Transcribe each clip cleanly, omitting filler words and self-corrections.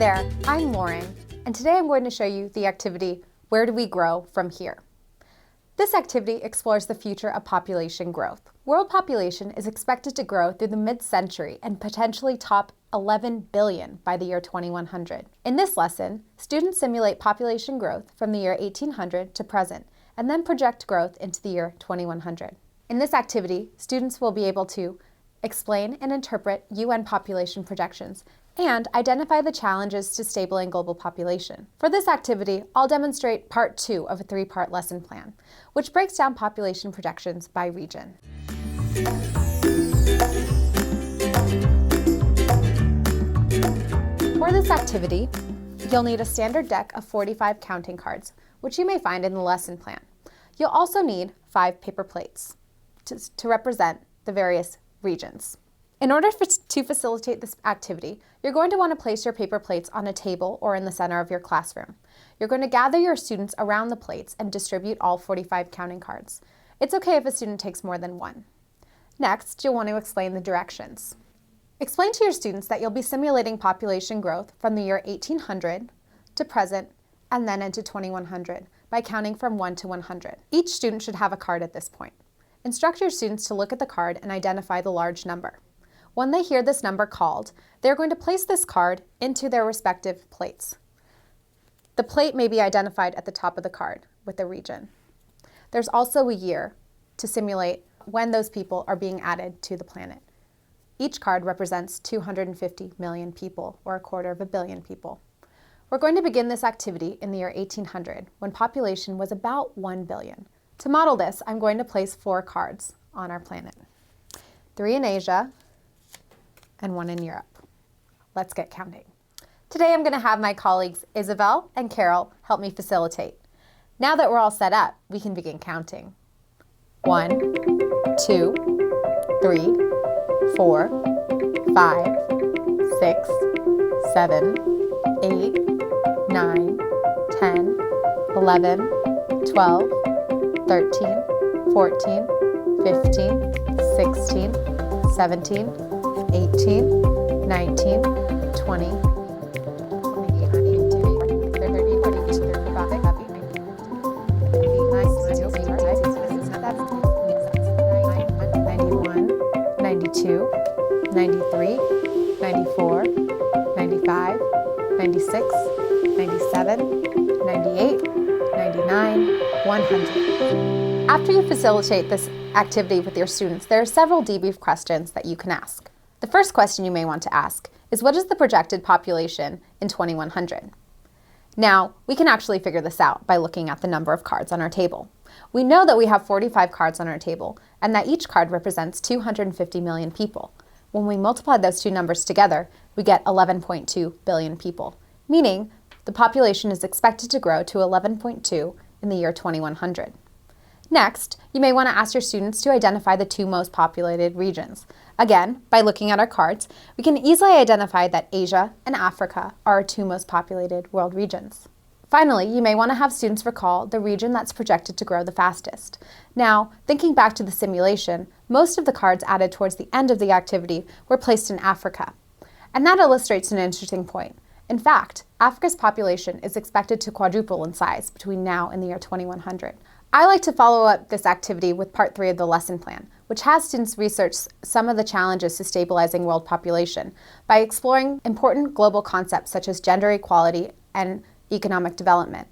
there, I'm Lauren, and today I'm going to show you the activity, Where Do We Grow From Here? This activity explores the future of population growth. World population is expected to grow through the mid-century and potentially top 11 billion by the year 2100. In this lesson, students simulate population growth from the year 1800 to present, and then project growth into the year 2100. In this activity, students will be able to explain and interpret UN population projections and identify the challenges to stable and global population. For this activity, I'll demonstrate part 2 of a 3-part lesson plan, which breaks down population projections by region. For this activity, you'll need a standard deck of 45 counting cards, which you may find in the lesson plan. You'll also need 5 paper plates to represent the various regions. In order to facilitate this activity, you're going to want to place your paper plates on a table or in the center of your classroom. You're going to gather your students around the plates and distribute all 45 counting cards. It's okay if a student takes more than one. Next, you'll want to explain the directions. Explain to your students that you'll be simulating population growth from the year 1800 to present and then into 2100 by counting from 1 to 100. Each student should have a card at this point. Instruct your students to look at the card and identify the large number. When they hear this number called, they're going to place this card into their respective plates. The plate may be identified at the top of the card with the region. There's also a year to simulate when those people are being added to the planet. Each card represents 250 million people, or 250 million people. We're going to begin this activity in the year 1800, when population was about 1 billion. To model this, I'm going to place 4 cards on our planet. 3 in Asia, and 1 in Europe. Let's get counting. Today I'm going to have my colleagues Isabel and Carol help me facilitate. Now that we're all set up, we can begin counting. 1, 2, 3, 4, 5, 6, 7, 8, 9, 10, 11, 12, 13, 14, 15, 16, 17, 18, 19, 20, 92, 93, 94, 95, 96, 97, 98, 99, 100. After you facilitate this activity with your students, there are several debrief questions that you can ask. The first question you may want to ask is, what is the projected population in 2100? Now, we can actually figure this out by looking at the number of cards on our table. We know that we have 45 cards on our table and that each card represents 250 million people. When we multiply those two numbers together, we get 11.2 billion people, meaning the population is expected to grow to 11.2 in the year 2100. Next, you may want to ask your students to identify the 2 most populated regions. Again, by looking at our cards, we can easily identify that Asia and Africa are our 2 most populated world regions. Finally, you may want to have students recall the region that's projected to grow the fastest. Now, thinking back to the simulation, most of the cards added towards the end of the activity were placed in Africa. And that illustrates an interesting point. In fact, Africa's population is expected to quadruple in size between now and the year 2100. I like to follow up this activity with part 3 of the lesson plan, which has students research some of the challenges to stabilizing world population by exploring important global concepts such as gender equality and economic development.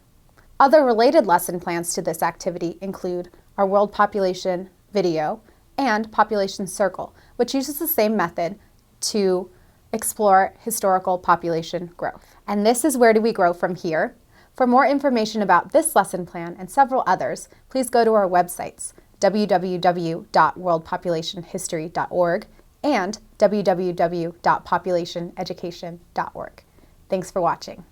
Other related lesson plans to this activity include our world population video and population circle, which uses the same method to explore historical population growth. And this is Where Do We Grow From Here? For more information about this lesson plan and several others, please go to our websites, www.worldpopulationhistory.org and www.populationeducation.org. Thanks for watching.